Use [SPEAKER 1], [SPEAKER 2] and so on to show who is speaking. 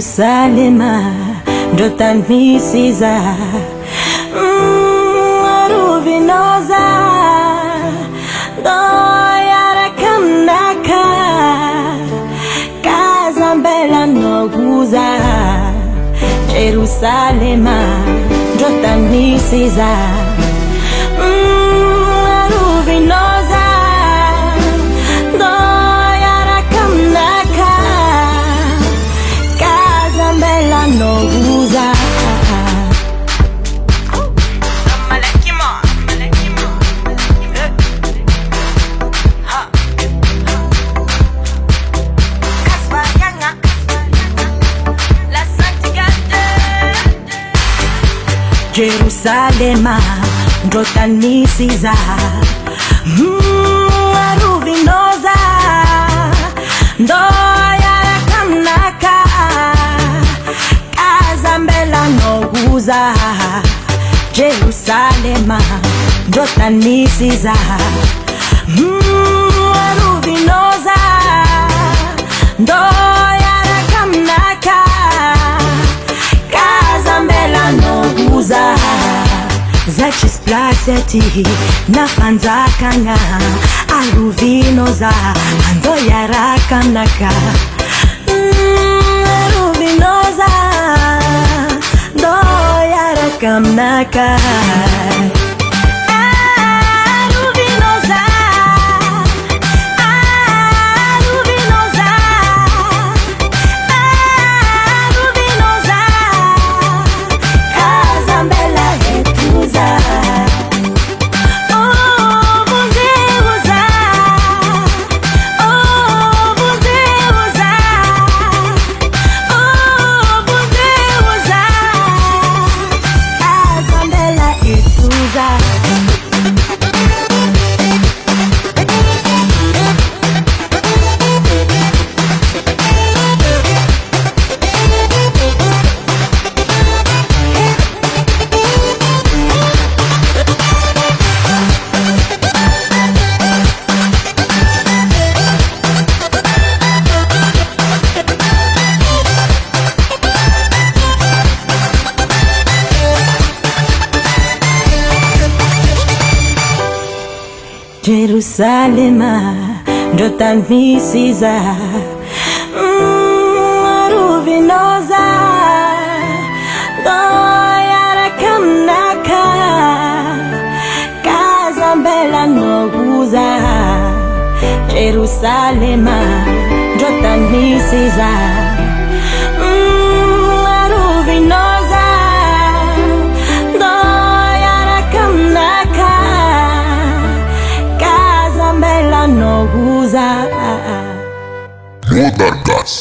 [SPEAKER 1] Jerusalema ndotanisiza ruvinoza doyarakamnaka kazambela noguza Jerusalema ndotanisiza ruvinoza doyarakamnaka kazambela noguza Jerusalema ndotanisiza ruvinoza ndoyarakamnaka kazambela noguza Jerusalema ndotanisiza ruvinoza ndoyarakamnaka kazambela noguza zachisplaceti nafanzakanga aruvinoza andoyarakamnaka aruvinoza ndoyarakamnaka Jerusalema ndotanisiza ruvinoza doyarakamnaka kazambela noguza Jerusalema ndotanisiza ruvinoza doyarakamnaka noguza
[SPEAKER 2] More than gas.